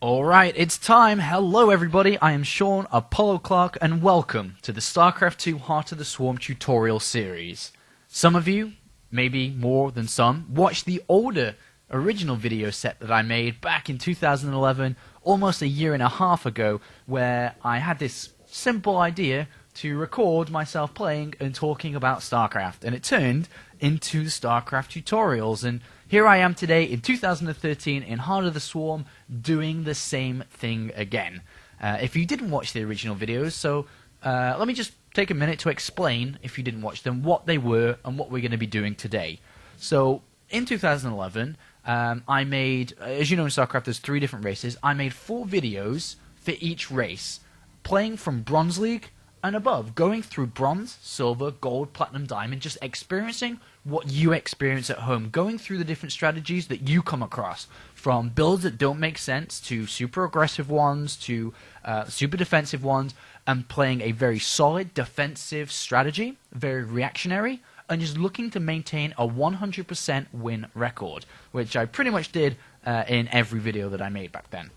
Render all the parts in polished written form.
Alright, it's time. Hello everybody, I am Sean Apollo Clark and welcome to the Starcraft 2 Heart of the Swarm tutorial series. Some of you, maybe more than some, watched the older original video set that I made back in 2011, almost a year and a half ago, where I had this simple idea to record myself playing and talking about Starcraft, and it turned into the Starcraft tutorials, and here I am today in 2013 in Heart of the Swarm doing the same thing again. If you didn't watch the original videos, so let me just take a minute to explain, if you didn't watch them, what they were and what we're going to be doing today. So in 2011, I made, as you know in StarCraft there's 3 different races, I made 4 videos for each race, playing from Bronze League and above, going through Bronze, Silver, Gold, Platinum, Diamond, just experiencing what you experience at home, going through the different strategies that you come across, from builds that don't make sense to super aggressive ones to super defensive ones, and playing a very solid defensive strategy, very reactionary, and just looking to maintain a 100% win record, which I pretty much did in every video that I made back then.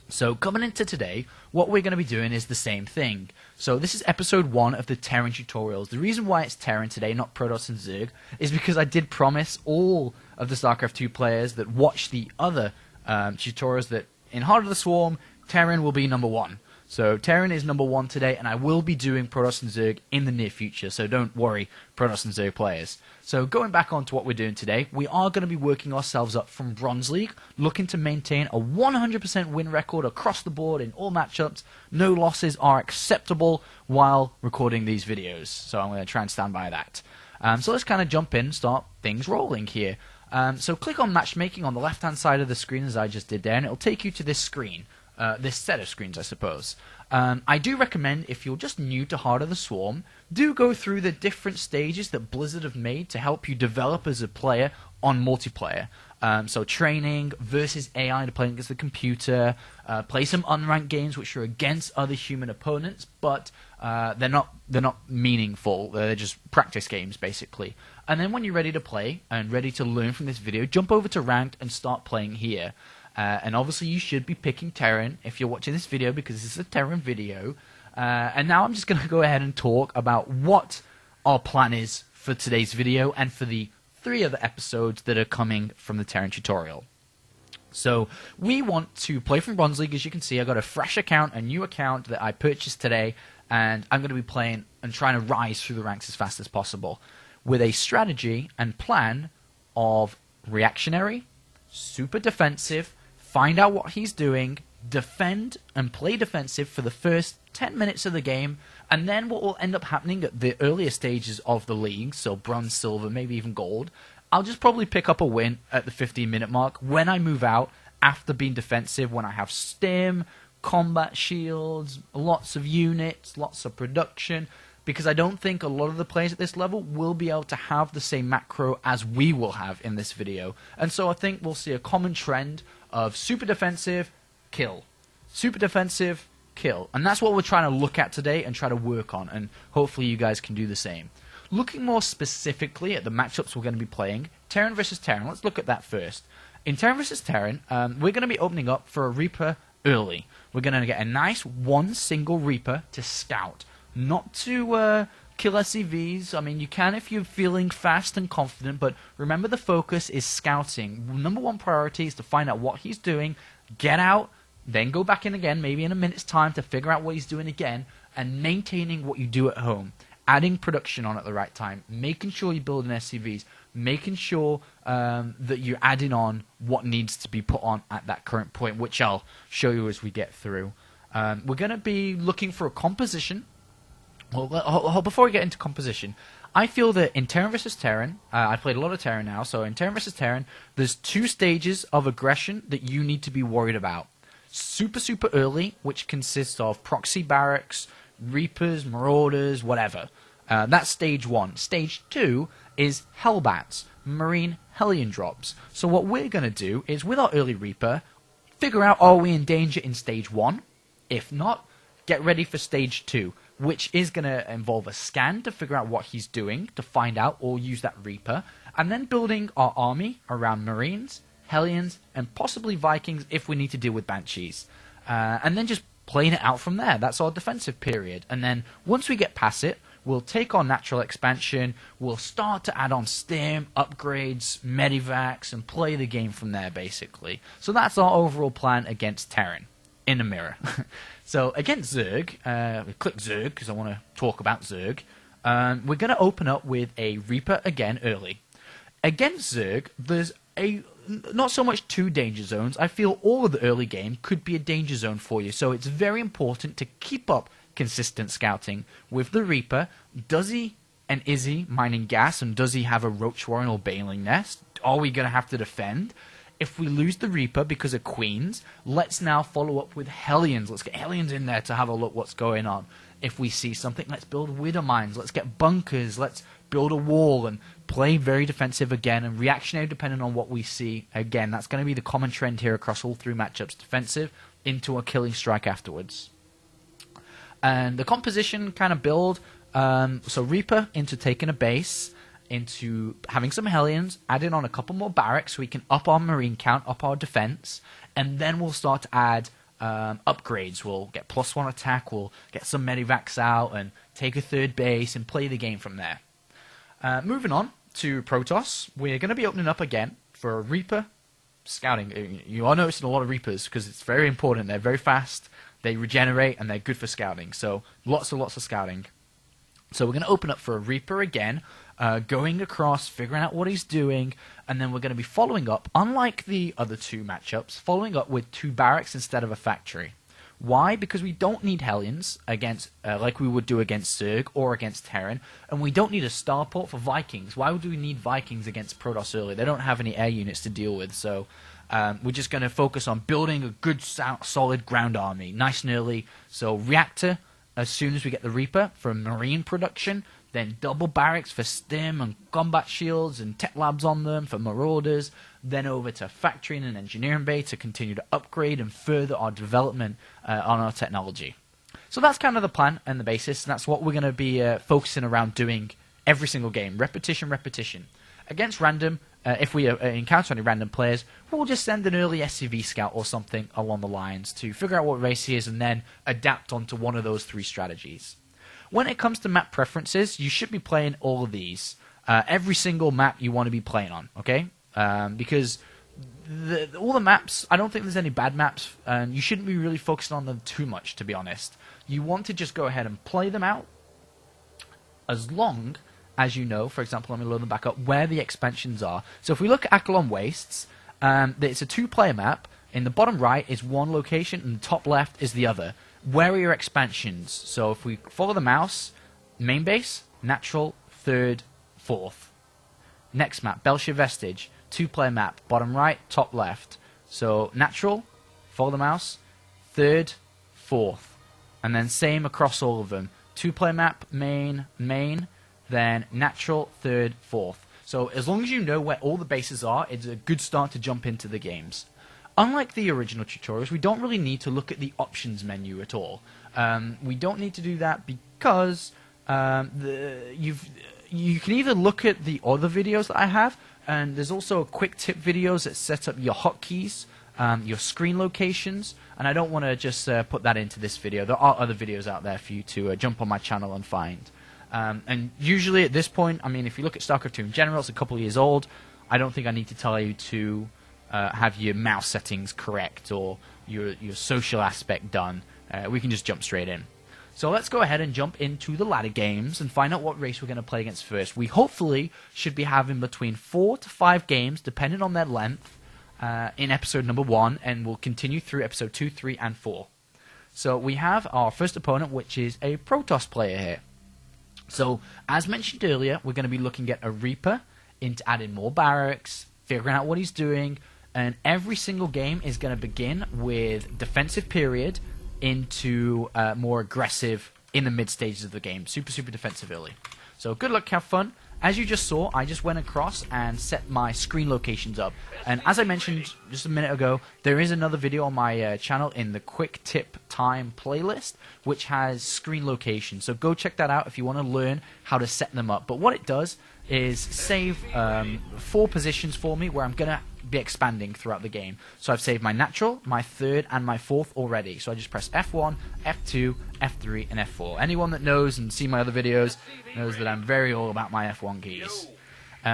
So coming into today, what we're going to be doing is the same thing. So this is episode 1 of the Terran tutorials. The reason why it's Terran today, not Protoss and Zerg, is because I did promise all of the StarCraft 2 players that watch the other tutorials that in Heart of the Swarm, Terran will be number 1. So Terran is number 1 today, and I will be doing Protoss and Zerg in the near future, so don't worry, Protoss and Zerg players. So going back on to what we're doing today, we are going to be working ourselves up from Bronze League, looking to maintain a 100% win record across the board in all matchups. No losses are acceptable while recording these videos, so I'm going to try and stand by that. So let's kind of jump in and start things rolling here. So click on Matchmaking on the left-hand side of the screen as I just did there, and it'll take you to this screen. This set of screens, I suppose. I do recommend, if you're just new to Heart of the Swarm, do go through the different stages that Blizzard have made to help you develop as a player on multiplayer. So training versus AI to play against the computer, play some unranked games which are against other human opponents, but they're not meaningful. They're just practice games, basically. And then when you're ready to play and ready to learn from this video, jump over to Ranked and start playing here. And obviously you should be picking Terran if you're watching this video, because this is a Terran video. And now I'm just going to go ahead and talk about what our plan is for today's video and for the 3 other episodes that are coming from the Terran tutorial. So we want to play from Bronze League. As you can see, I got a fresh account, a new account that I purchased today, and I'm going to be playing and trying to rise through the ranks as fast as possible with a strategy and plan of reactionary, super defensive, find out what he's doing, defend and play defensive for the first 10 minutes of the game, and then what will end up happening at the earlier stages of the league, so Bronze, Silver, maybe even Gold, I'll just probably pick up a win at the 15-minute mark when I move out after being defensive, when I have stim, combat shields, lots of units, lots of production, because I don't think a lot of the players at this level will be able to have the same macro as we will have in this video. And so I think we'll see a common trend of super defensive, kill. Super defensive, kill. And that's what we're trying to look at today and try to work on, and hopefully you guys can do the same. Looking more specifically at the matchups we're going to be playing, Terran versus Terran, let's look at that first. In Terran versus Terran, we're going to be opening up for a Reaper early. We're going to get a nice one single Reaper to scout. Not to kill SCVs. I mean, you can if you're feeling fast and confident, but remember the focus is scouting. Number 1 priority is to find out what he's doing, get out, then go back in again, maybe in a minute's time to figure out what he's doing again, and maintaining what you do at home. Adding production on at the right time, making sure you're building SCVs, making sure that you're adding on what needs to be put on at that current point, which I'll show you as we get through. We're going to be looking for a composition. Well, before we get into composition, I feel that in Terran vs. Terran, I played a lot of Terran now, so in Terran vs. Terran, there's 2 stages of aggression that you need to be worried about. Super early, which consists of proxy barracks, Reapers, Marauders, whatever. That's stage 1. Stage 2 is Hellbats, Marine Hellion drops. So what we're going to do is, with our early Reaper, figure out, are we in danger in stage 1? If not, get ready for stage 2. Which is going to involve a scan to figure out what he's doing, to find out, or use that Reaper, and then building our army around Marines, Hellions, and possibly Vikings if we need to deal with Banshees. And then just playing it out from there. That's our defensive period. And then once we get past it, we'll take our natural expansion, we'll start to add on stim, upgrades, medivacs, and play the game from there, basically. So that's our overall plan against Terran, in the mirror. So against Zerg, we click Zerg because I want to talk about Zerg. We're going to open up with a Reaper again early. Against Zerg, there's not so much two danger zones. I feel all of the early game could be a danger zone for you, so it's very important to keep up consistent scouting with the Reaper. Does he and is he mining gas, and does he have a roach warren or baling nest? Are we going to have to defend? If we lose the Reaper because of Queens, let's now follow up with Hellions. Let's get Hellions in there to have a look what's going on. If we see something, let's build Widow Mines, let's get bunkers, let's build a wall and play very defensive again and reactionary depending on what we see. Again, that's going to be the common trend here across all three matchups. Defensive into a killing strike afterwards. And the composition kind of build, so Reaper into taking a base, into having some Hellions, adding on a couple more barracks so we can up our marine count, up our defense, and then we'll start to add upgrades. We'll get +1 attack, we'll get some medivacs out and take a third base and play the game from there. Moving on to Protoss, we're going to be opening up again for a Reaper scouting. You are noticing a lot of Reapers because it's very important. They're very fast, they regenerate, and they're good for scouting. So lots of scouting. So we're going to open up for a Reaper again, going across, figuring out what he's doing, and then we're going to be following up, unlike the other two matchups, following up with 2 barracks instead of a factory. Why? Because we don't need Hellions against, like we would do against Zerg or against Terran, and we don't need a starport for Vikings. Why would we need Vikings against Protoss early? They don't have any air units to deal with, so we're just going to focus on building a good, solid ground army, nice and early. So Reactor, as soon as we get the Reaper for Marine production, then double barracks for stim and combat shields and tech labs on them for marauders, then over to factory and engineering bay to continue to upgrade and further our development on our technology. So that's kind of the plan and the basis, and that's what we're going to be focusing around doing every single game. Repetition, repetition. Against random, if we encounter any random players, we'll just send an early SCV scout or something along the lines to figure out what race he is and then adapt onto one of those 3 strategies. When it comes to map preferences, you should be playing all of these. Every single map you want to be playing on, okay? Because all the maps, I don't think there's any bad maps, and you shouldn't be really focusing on them too much, to be honest. You want to just go ahead and play them out as long as you know, for example, let me load them back up, where the expansions are. So if we look at Akilon Wastes, it's a 2-player map. In the bottom right is one location, and the top left is the other. Where are your expansions? So if we follow the mouse, main base, natural, 3rd, 4th. Next map, Bel'Shir Vestige, 2-player map, bottom right, top left. So natural, follow the mouse, 3rd, 4th. And then same across all of them. 2-player map, main, then natural, 3rd, 4th. So as long as you know where all the bases are, it's a good start to jump into the games. Unlike the original tutorials, we don't really need to look at the options menu at all. We don't need to do that because you can either look at the other videos that I have, and there's also quick tip videos that set up your hotkeys, your screen locations, and I don't want to just put that into this video. There are other videos out there for you to jump on my channel and find. And usually at this point, I mean, if you look at Starcraft 2 in general, it's a couple of years old. I don't think I need to tell you to have your mouse settings correct or your social aspect done. We can just jump straight in. So let's go ahead and jump into the ladder games and find out what race we're going to play against first. We hopefully should be having between 4 to 5 games, depending on their length, in episode number 1, and we'll continue through episode 2, 3, and 4. So we have our first opponent, which is a Protoss player here. So, as mentioned earlier, we're going to be looking at a Reaper, into adding more barracks, figuring out what he's doing, and every single game is going to begin with defensive period into more aggressive in the mid stages of the game. Super defensive early. So good luck, have fun. As you just saw, I just went across and set my screen locations up. And as I mentioned just a minute ago, there is another video on my channel in the Quick Tip Time playlist, which has screen locations. So go check that out if you want to learn how to set them up. But what it does is save 4 positions for me where I'm going to be expanding throughout the game. So I've saved my natural, my third, and my fourth already. So I just press F1, F2, F3, and F4. Anyone that knows and seen my other videos knows that I'm very all about my F1 keys.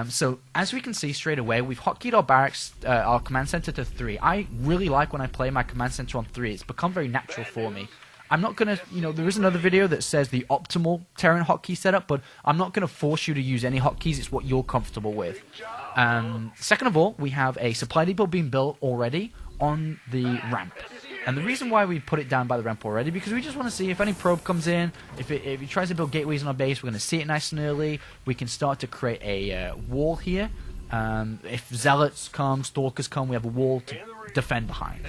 So as we can see straight away, we've hotkeyed our barracks, our command center to 3. I really like when I play my command center on 3. It's become very natural for me. I'm not going to, there is another video that says the optimal Terran hotkey setup, but I'm not going to force you to use any hotkeys. It's what you're comfortable with. Second of all, we have a supply depot being built already on the ramp. And the reason why we put it down by the ramp already, because we just want to see if any probe comes in, if it tries to build gateways on our base, we're going to see it nice and early. We can start to create a wall here. If zealots come, stalkers come, we have a wall to defend behind.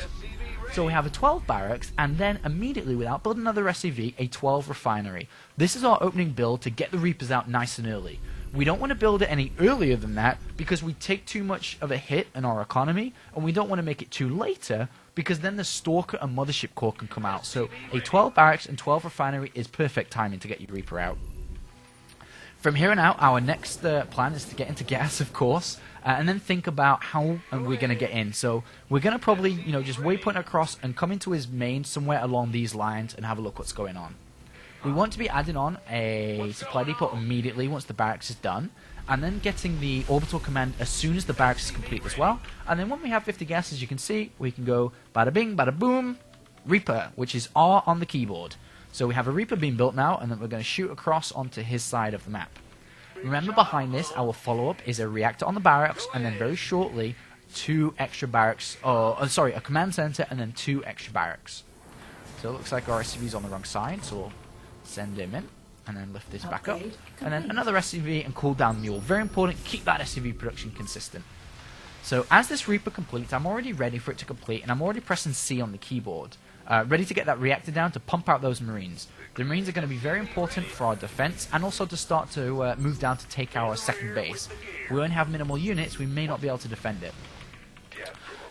So we have a 12 barracks, and then immediately, without building another SCV, a 12 refinery. This is our opening build to get the Reapers out nice and early. We don't want to build it any earlier than that, because we take too much of a hit in our economy, and we don't want to make it too later, because then the Stalker and Mothership Core can come out. So a 12 barracks and 12 refinery is perfect timing to get your Reaper out. From here on out, our next plan is to get into gas, of course, and then think about how we're going to get in. So we're going to probably, just waypoint across and come into his main somewhere along these lines and have a look what's going on. We want to be adding on a supply depot immediately once the barracks is done, and then getting the orbital command as soon as the barracks is complete as well. And then when we have 50 gas, as you can see, we can go bada bing, bada boom, Reaper, which is R on the keyboard. So we have a Reaper being built now, and then we're going to shoot across onto his side of the map. Remember, behind this, our follow-up is a reactor on the barracks, and then very shortly, 2 extra barracks, a command center, and then 2 extra barracks. So it looks like our SCV's on the wrong side, so we'll send him in, and then lift this back up. And then another SCV and cool down mule. Very important, keep that SCV production consistent. So as this Reaper completes, I'm already ready for it to complete, and I'm already pressing C on the keyboard. Ready to get that reactor down to pump out those Marines. The Marines are going to be very important for our defense, and also to start to move down to take our second base. We only have minimal units, we may not be able to defend it.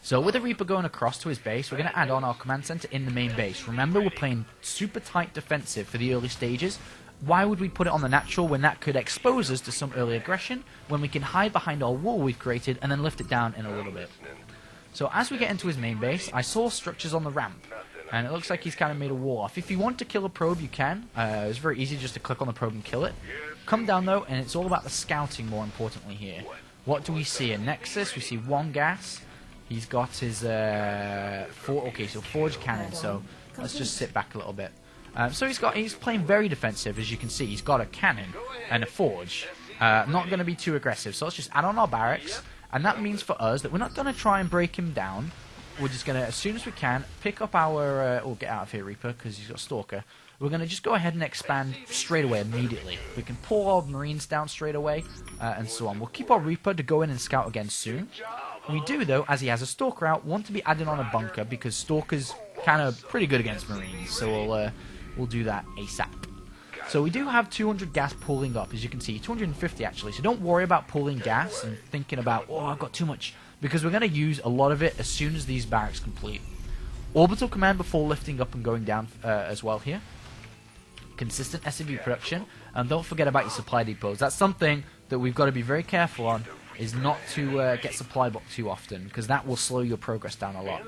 So with the Reaper going across to his base, we're going to add on our command center in the main base. Remember, we're playing super tight defensive for the early stages. Why would we put it on the natural when that could expose us to some early aggression, when we can hide behind our wall we've created and then lift it down in a little bit? So as we get into his main base, I saw structures on the ramp, and it looks like he's kind of made a wall off. If you want to kill a probe, you can. It's very easy just to click on the probe and kill it. Come down though, and it's all about the scouting more importantly here. What do we see? A Nexus, we see 1 gas. He's got his forge cannon, so let's just sit back a little bit. So he's playing very defensive, as you can see. He's got a cannon and a forge. Not going to be too aggressive, so let's just add on our barracks. And that means for us that we're not going to try and break him down. We're just going to, as soon as we can, pick up our... get out of here, Reaper, because he's got Stalker. We're going to just go ahead and expand straight away, immediately. We can pull our Marines down straight away, and so on. We'll keep our Reaper to go in and scout again soon. We do, though, as he has a Stalker out, want to be adding on a bunker, because Stalker's kind of pretty good against Marines, so we'll do that ASAP. So we do have 200 gas pooling up, as you can see, 250 actually, so don't worry about pooling gas and thinking about, oh, I've got too much, because we're going to use a lot of it as soon as these barracks complete. Orbital command before lifting up and going down as well here. Consistent SCV production, and don't forget about your supply depots. That's something that we've got to be very careful on, is not to get supply blocked too often, because that will slow your progress down a lot.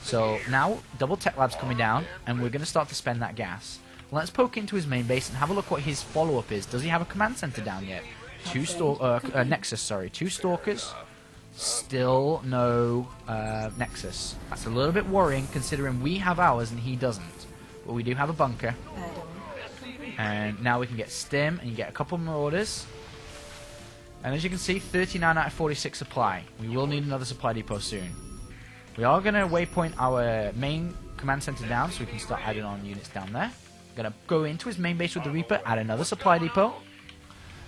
So now, double tech labs coming down, and we're going to start to spend that gas. Let's poke into his main base and have a look what his follow-up is. Does he have a command center down yet? 2 Nexus, sorry. 2 Stalkers. Still no Nexus. That's a little bit worrying, considering we have ours and he doesn't. But we do have a bunker. And now we can get Stim, and you get a couple more orders. And as you can see, 39 out of 46 supply. We will need another supply depot soon. We are going to waypoint our main command center down, so we can start adding on units down there. Going to go into his main base with the Reaper, add another supply depot,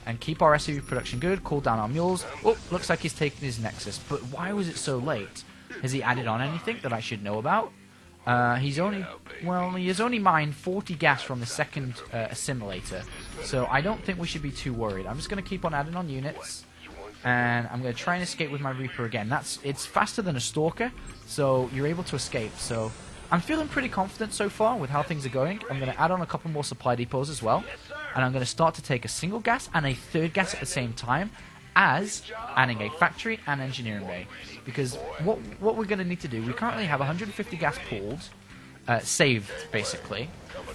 and keep our SCV production good, cool down our mules. Oh, looks like he's taken his Nexus, but why was it so late? Has he added on anything that I should know about? He has only mined 40 gas from the second assimilator, so I don't think we should be too worried. I'm just going to keep on adding on units, and I'm going to try and escape with my Reaper again. It's faster than a Stalker, so you're able to escape, so I'm feeling pretty confident so far with how things are going. I'm going to add on a couple more supply depots as well. And I'm going to start to take a single gas and a third gas at the same time, as adding a factory and engineering bay. Because what we're going to need to do, we currently have 150 gas pooled, saved basically.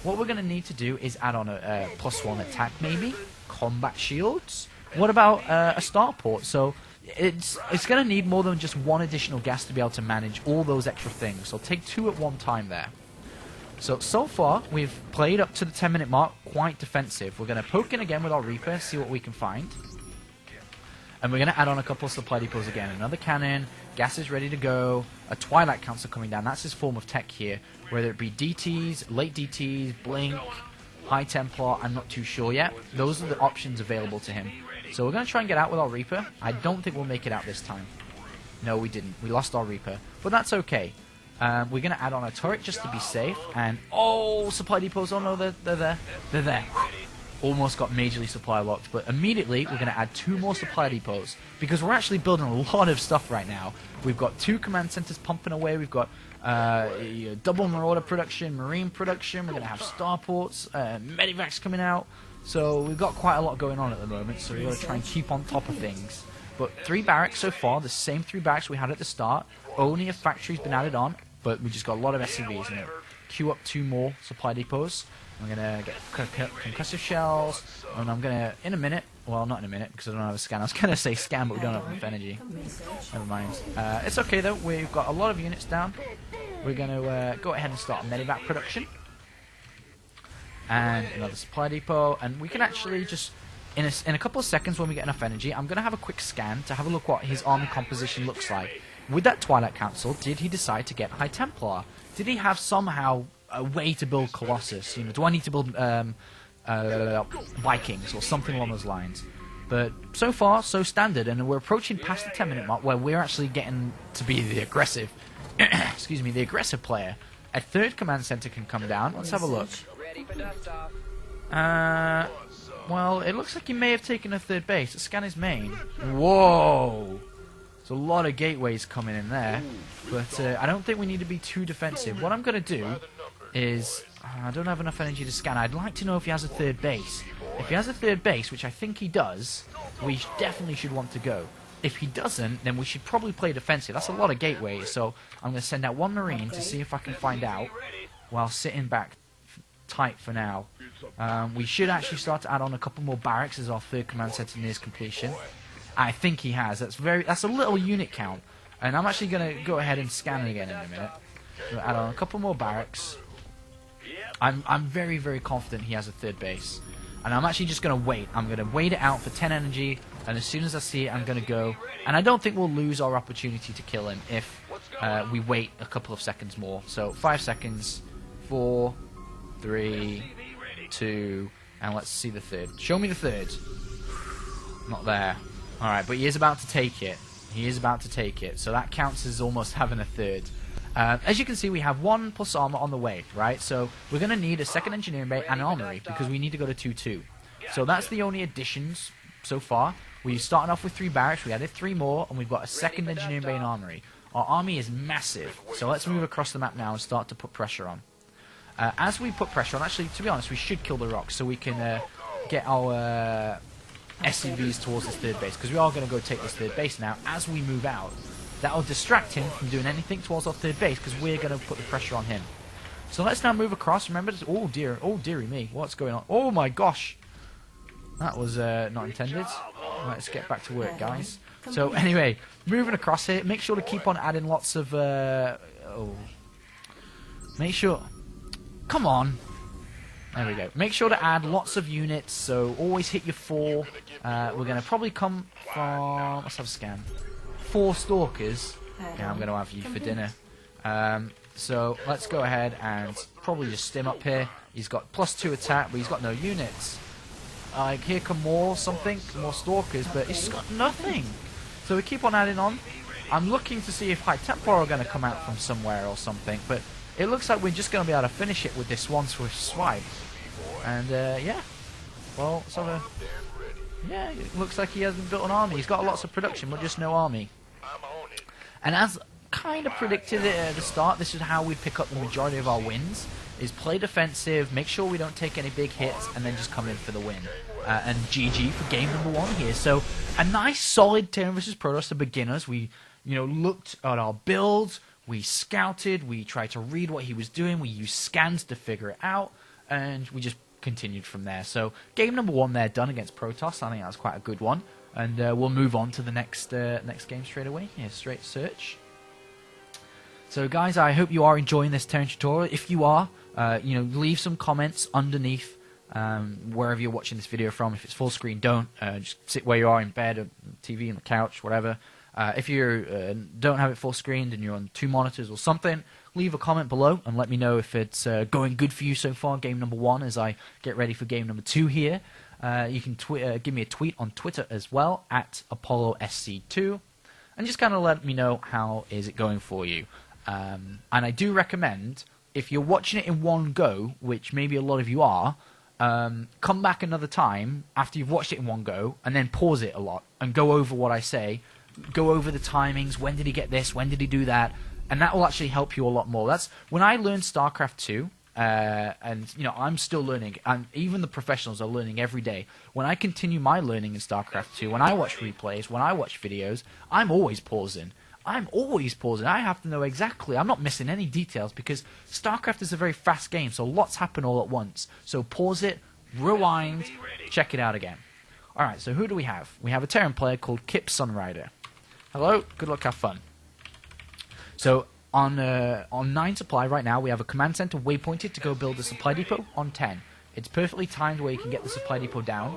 What we're going to need to do is add on a +1 attack maybe, combat shields. What about a starport? So it's going to need more than just one additional gas to be able to manage all those extra things. So take 2 at one time there. So far, we've played up to the 10-minute mark quite defensive. We're going to poke in again with our Reaper, see what we can find. And we're going to add on a couple of supply depots again. Another cannon, gas is ready to go, a Twilight Council coming down. That's his form of tech here. Whether it be DTs, late DTs, Blink, High Templar, I'm not too sure yet. Those are the options available to him. So we're going to try and get out with our Reaper. I don't think we'll make it out this time. No, we didn't. We lost our Reaper. But that's okay. We're going to add on a turret just to be safe. And, oh, supply depots. Oh, no, they're there. They're there. Almost got majorly supply locked. But immediately, we're going to add 2 more supply depots. Because we're actually building a lot of stuff right now. We've got 2 command centers pumping away. We've got double Marauder production, Marine production. We're going to have starports, Medivacs coming out. So we've got quite a lot going on at the moment. So we've got to try and keep on top of things. But 3 barracks so far, the same 3 barracks we had at the start. Only a factory's been added on, but we just got a lot of SCVs in it. Queue up 2 more supply depots. I'm going to get concussive shells, and I'm going to, in a minute, well, not in a minute, because I don't have a scan. I was going to say scan, but we don't have enough energy. Never mind. It's okay, though. We've got a lot of units down. We're going to go ahead and start medevac production. And another supply depot, and we can actually just... In a couple of seconds when we get enough energy, I'm going to have a quick scan to have a look what his army composition looks like. With that Twilight Council, did he decide to get High Templar? Did he have somehow a way to build Colossus? You know, do I need to build Vikings or something along those lines? But so far, so standard, and we're approaching past the 10-minute mark where we're actually getting to be the aggressive, excuse me, the aggressive player. A 3rd command center can come down. Let's have a look. Well, it looks like he may have taken a 3rd base. Let's scan his main. Whoa! There's a lot of gateways coming in there. But I don't think we need to be too defensive. What I'm going to do is... I don't have enough energy to scan. I'd like to know if he has a 3rd base. If he has a 3rd base, which I think he does, we definitely should want to go. If he doesn't, then we should probably play defensive. That's a lot of gateways, so I'm going to send out 1 Marine to see if I can find out while sitting back tight for now. We should actually start to add on a couple more barracks as our 3rd command center nears completion. I think he has. That's a little unit count, and I'm actually going to go ahead and scan it again in a minute. So add on a couple more barracks. I'm very, very confident he has a 3rd base, and I'm actually just going to wait. I'm going to wait it out for 10 energy, and as soon as I see it, I'm going to go. And I don't think we'll lose our opportunity to kill him if we wait a couple of seconds more. So 5 seconds, 4, 3, 2, and let's see the 3rd. Show me the 3rd. Not there. Alright, but he is about to take it. He is about to take it. So that counts as almost having a 3rd. As you can see, we have 1 plus armor on the way, right? So we're going to need a 2nd engineering bay and an armory because we need to go to 2-2. So that's the only additions so far. We're starting off with 3 barracks. We added 3 more, and we've got a 2nd engineering bay and armory. Our army is massive. So let's move across the map now and start to put pressure on. As we put pressure on, actually, to be honest, we should kill the rocks so we can get our SCVs towards this 3rd base, because we are going to go take this 3rd base now. As we move out, that will distract him from doing anything towards our 3rd base, because we're going to put the pressure on him. So let's now move across. Remember, oh dearie me, what's going on? Oh my gosh, that was not intended. Let's get back to work, guys. So anyway, moving across here, make sure to keep on adding lots of make sure. Come on. There we go. Make sure to add lots of units, so always hit your 4. We're going to probably come from... Let's have a scan. 4 Stalkers. Yeah, I'm going to have you for dinner. So let's go ahead and probably just stim up here. He's got +2 attack, but he's got no units. Like, here come more Stalkers, but he's got nothing. So we keep on adding on. I'm looking to see if High Templar are going to come out from somewhere or something, but... It looks like we're just going to be able to finish it with this one swift swipe. And, yeah. Well, let's have a... Yeah, it looks like he hasn't built an army. He's got lots of production, but just no army. And as kind of predicted it at the start. This is how we pick up the majority of our wins, is play defensive, make sure we don't take any big hits, and then just come in for the win. And GG for game number 1 here. So a nice solid Terran vs Protoss to beginners. We looked at our builds, we scouted, we tried to read what he was doing, we used scans to figure it out, and we just continued from there. So game number 1 there done against Protoss. I think that was quite a good one. And we'll move on to the next game straight away. Yeah, straight search. So guys, I hope you are enjoying this Terran tutorial. If you are, leave some comments underneath wherever you're watching this video from. If it's full screen, don't. Just sit where you are in bed, or TV, on the couch, whatever. If you don't have it full screened and you're on 2 monitors or something, leave a comment below and let me know if it's going good for you so far, game number 1, as I get ready for game number 2 here. You can give me a tweet on Twitter as well, at ApolloSC2, and just kind of let me know how is it going for you. And I do recommend, if you're watching it in one go, which maybe a lot of you are, come back another time after you've watched it in one go, and then pause it a lot, and go over what I say, go over the timings, when did he get this, when did he do that, and that will actually help you a lot more. That's when I learned Starcraft 2, and I'm still learning, and even the professionals are learning every day. When I continue my learning in Starcraft 2, when I watch replays, when I watch videos, I'm always pausing. I have to know exactly. I'm not missing any details because Starcraft is a very fast game, so lots happen all at once. So pause it, rewind, check it out again. Alright, so who do we have? We have a Terran player called Kip Sunrider. Hello, good luck, have fun. So on 9 supply right now, we have a command center waypointed to go build a supply depot on 10. It's perfectly timed where you can get the supply depot down.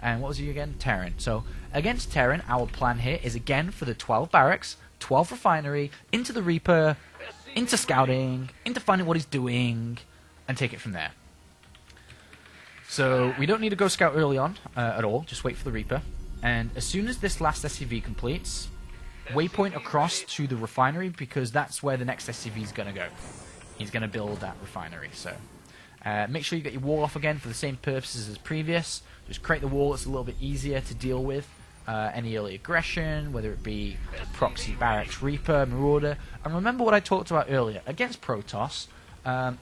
And what was he again? Terran. So against Terran, our plan here is again for the 12 barracks, 12 refinery, into the Reaper, into scouting, into finding what he's doing, and take it from there. So we don't need to go scout early on at all, just wait for the Reaper. And as soon as this last SCV completes, waypoint across to the refinery, because that's where the next SCV is going to go. He's going to build that refinery. So make sure you get your wall off again for the same purposes as previous. Just create the wall. It's a little bit easier to deal with any early aggression, whether it be proxy barracks, Reaper, Marauder. And remember what I talked about earlier. Against Protoss,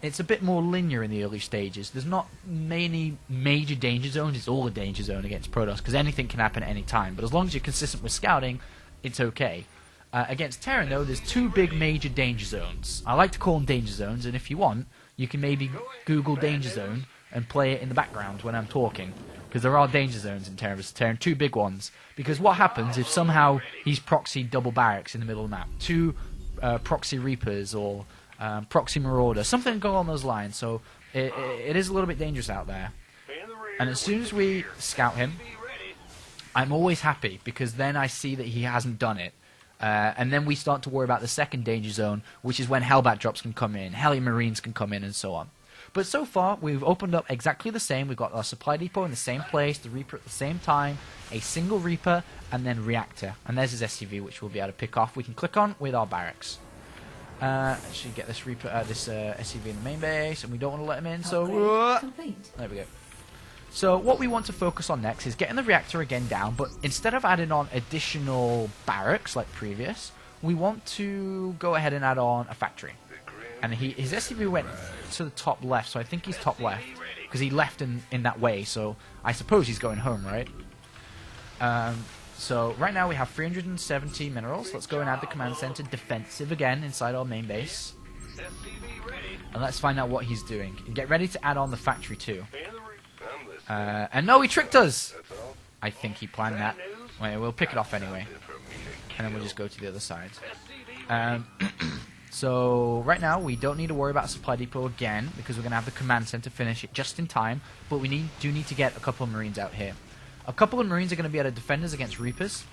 it's a bit more linear in the early stages. There's not many major danger zones. It's all a danger zone against Protoss, because anything can happen at any time. But as long as you're consistent with scouting, it's okay. Against Terran, though, there's 2 big major danger zones. I like to call them danger zones, and if you want, you can maybe Google danger zone and play it in the background when I'm talking, because there are danger zones in Terran vs. Terran, 2 big ones. Because what happens if somehow he's proxied double barracks in the middle of the map? 2 proxy Reapers or proxy Marauder, something along those lines. So it is a little bit dangerous out there. And as soon as we scout him, I'm always happy, because then I see that he hasn't done it. And then we start to worry about the second danger zone, which is when Hellbat drops can come in, Heli Marines can come in, and so on. But so far, we've opened up exactly the same. We've got our supply depot in the same place, the Reaper at the same time, a single Reaper, and then Reactor. And there's his SCV, which we'll be able to pick off. We can click on with our barracks. Actually, get this Reaper, this SCV in the main base, and we don't want to let him in, so there we go. So what we want to focus on next is getting the reactor again down, but instead of adding on additional barracks like previous, we want to go ahead and add on a factory. And his SCV went to the top left, so I think he's top left, because he left in that way, so I suppose he's going home, right? So right now we have 370 minerals. Let's go and add the command center defensive again inside our main base. And let's find out what he's doing. And get ready to add on the factory too. And no, he tricked us! I think he planned that. Wait, we'll pick it off anyway. And then we'll just go to the other side. So right now we don't need to worry about supply depot again, because we're going to have the command center finish it just in time. But we do need to get a couple of Marines out here. A couple of Marines are going to be able to defend us against Reapers.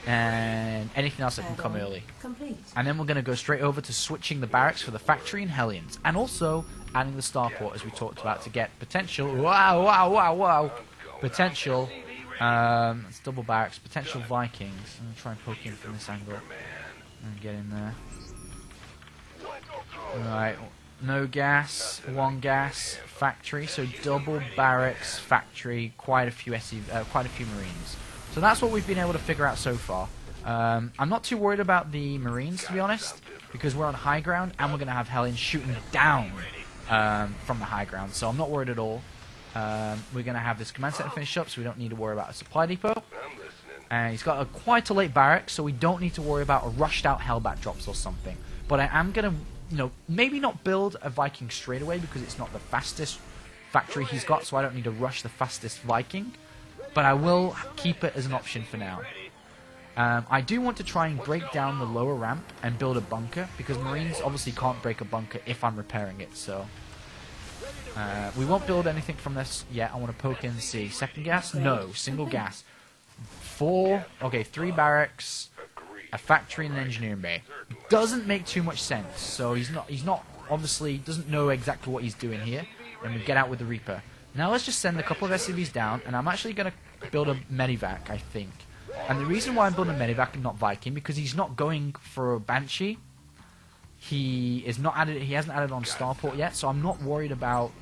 And anything else that can come early. And then we're going to go straight over to switching the barracks for the factory and Hellions. And also adding the starport, as we talked about, to get potential... Potential... it's double barracks. Potential Vikings. I'm going to try and poke in from this angle. And get in there. Alright. No gas. 1 gas. Factory. So double barracks, factory, quite a few Marines. So that's what we've been able to figure out so far. I'm not too worried about the Marines, to be honest, because we're on high ground and we're going to have Hellions shooting down from the high ground, so I'm not worried at all. We're going to have this command center finished up, so we don't need to worry about a supply depot. And he's got quite a late barracks, so we don't need to worry about a rushed out Hellbat drops or something. But I am going to, maybe not build a Viking straight away because it's not the fastest factory he's got, so I don't need to rush the fastest Viking. But I will keep it as an option for now. I do want to try and break down the lower ramp and build a bunker, because Marines obviously can't break a bunker if I'm repairing it, so... we won't build anything from this yet. I want to poke in and see. Second gas? No. Single gas. 3 barracks, a factory, and an engineering bay. Doesn't make too much sense. So he's not obviously doesn't know exactly what he's doing here. And we get out with the Reaper. Now let's just send a couple of SCVs down, and I'm actually going to build a Medivac, I think. And the reason why I'm building a Medivac and not Viking, because he's not going for a Banshee. He hasn't added on Starport yet, so I'm not worried about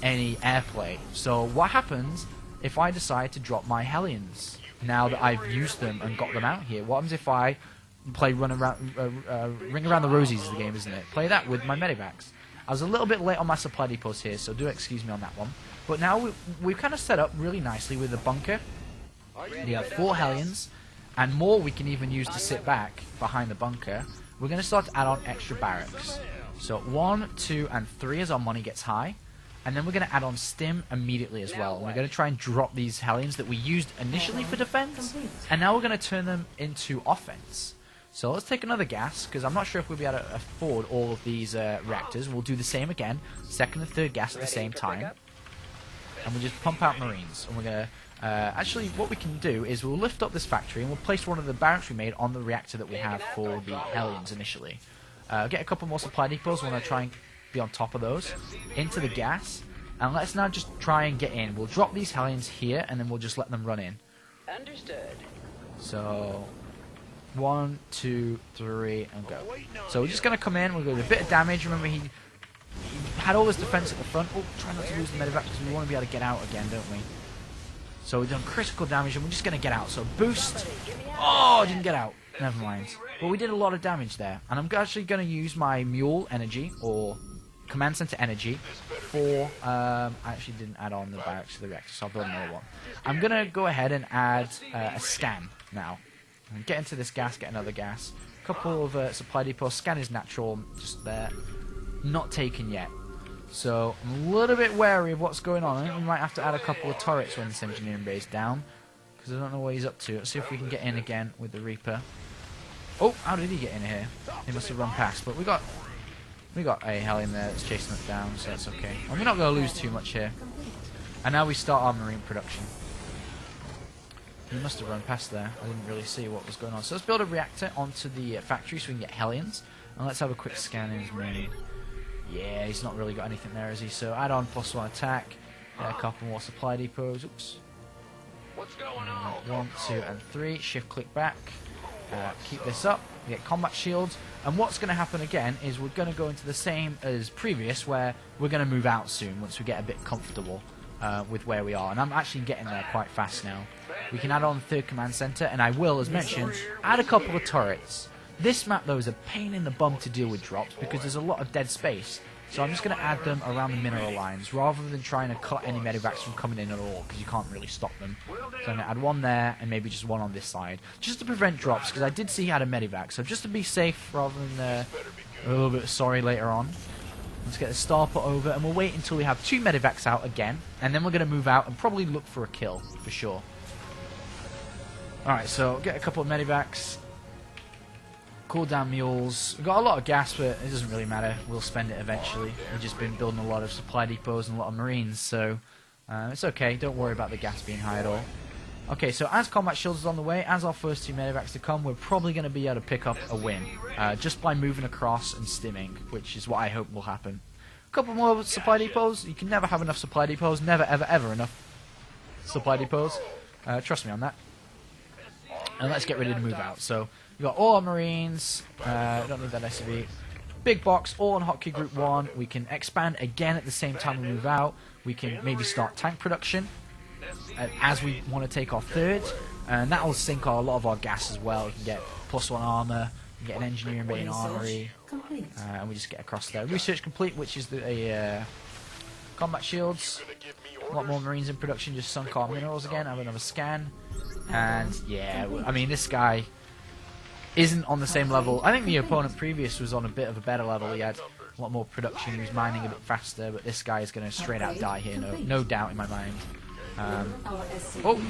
any airplay. So what happens if I decide to drop my Hellions now that I've used them and got them out here? What happens if I play Ring Around the Rosies is the game, isn't it? Play that with my Medivacs. I was a little bit late on my supply depots here, so do excuse me on that one. But now we've kind of set up really nicely with a bunker. We have 4 Hellions, and more we can even use to sit back behind the bunker. We're going to start to add on extra barracks. So 1, 2, and 3 as our money gets high. And then we're going to add on stim immediately as well. And we're going to try and drop these Hellions that we used initially for defense. And now we're going to turn them into offense. So let's take another gas, because I'm not sure if we'll be able to afford all of these reactors. We'll do the same again. Second and third gas at the same time. And we'll just pump out Marines. And we're going to... actually, what we can do is we'll lift up this factory and we'll place one of the barracks we made on the reactor that we have for the Hellions initially. Get a couple more supply depots. We're going to try and be on top of those. Into the gas. And let's now just try and get in. We'll drop these Hellions here and then we'll just let them run in. Understood. So... 1, 2, 3, and go. So we're just going to come in. We're going to do a bit of damage. Remember, he had all this defense at the front. Oh, try not to lose the medevac because we want to be able to get out again, don't we? So we've done critical damage and we're just going to get out. So boost. Oh, didn't get out. Never mind. But we did a lot of damage there. And I'm actually going to use my mule energy, or command center energy, for... I actually didn't add on the barracks to the reactor, so I'll build another one. I'm going to go ahead and add a scan now. Get into this gas, get another gas. A couple of supply depots. Scan is natural, just there. Not taken yet. So I'm a little bit wary of what's going on. I think we might have to add a couple of turrets when this engineering bay is down, because I don't know what he's up to. Let's see if we can get in again with the Reaper. Oh, how did he get in here? He must have run past. But we got a Hellion there that's chasing us down, so that's okay. And we're not going to lose too much here. And now we start our Marine production. He must have run past there. I didn't really see what was going on. So let's build a reactor onto the factory so we can get Hellions. And let's have a quick scan in his main. Yeah, he's not really got anything there, is he? So add on +1 attack. A couple more supply depots. Oops. What's going on? 1, 2, and 3. Shift click back. Keep this up. We get combat shields. And what's going to happen again is we're going to go into the same as previous, where we're going to move out soon once we get a bit comfortable with where we are. And I'm actually getting there quite fast now. We can add on the third command center, and I will, as mentioned, add a couple of turrets. This map, though, is a pain in the bum to deal with drops because there's a lot of dead space. So I'm just going to add them around the mineral lines rather than trying to cut any medevacs from coming in at all, because you can't really stop them. So I'm going to add one there and maybe just one on this side, just to prevent drops, because I did see he had a medevac. So just to be safe rather than a little bit sorry later on. Let's get the starport over, and we'll wait until we have 2 medevacs out again, and then we're going to move out and probably look for a kill, for sure. Alright, so get a couple of medevacs. Cool down mules. We've got a lot of gas, but it doesn't really matter. We'll spend it eventually. We've just been building a lot of supply depots and a lot of Marines, so it's okay. Don't worry about the gas being high at all. Okay, so as combat shields is on the way, as our first 2 medevacs to come, we're probably going to be able to pick up a win. Just by moving across and stimming, which is what I hope will happen. A couple more supply depots. You can never have enough supply depots. Never, ever, ever enough supply depots. Trust me on that. And let's get ready to move out. So we've got all our Marines. Don't need that SCV. Big box, all on hotkey group 1. We can expand again at the same time we move out. We can maybe start tank production as we want to take our third. and that will sink a lot of our gas as well. We can get +1 armor, we can get an engineering bay and armory, and we just get across there. Research complete, which is the combat shields. A lot more marines in production, just sunk our minerals again. Have another scan, and yeah, I mean this guy isn't on the same level. I think the opponent previous was on a bit of a better level. He had a lot more production, he was mining a bit faster, but this guy is going to straight out die here, no doubt in my mind. Oh,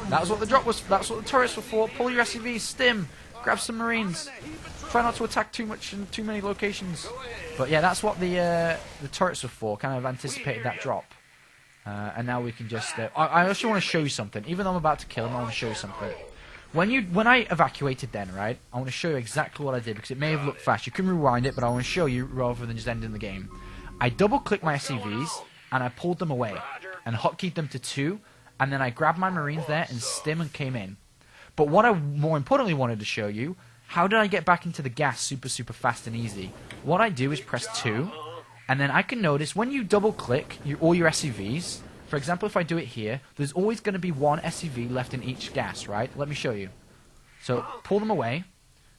that was what the drop was. That's what the turrets were for. Pull your SCVs, stim, grab some marines. Try not to attack too much in too many locations. But yeah, that's what the turrets were for. Kind of anticipated that drop. And now we can just... I also want to show you something. Even though I'm about to kill him, I want to show you something. When I evacuated then, right, I want to show you exactly what I did, because it may have looked fast. You can rewind it, but I want to show you rather than just ending the game. I double-clicked my SCVs, and I pulled them away, and hotkeyed them to 2, and then I grabbed my marines there, and stim and came in. But what I more importantly wanted to show you, how did I get back into the gas super fast and easy? What I do is press 2, and then I can notice when you double-click all your SCVs... For example, if I do it here, there's always going to be one SCV left in each gas, right? Let me show you. So, pull them away.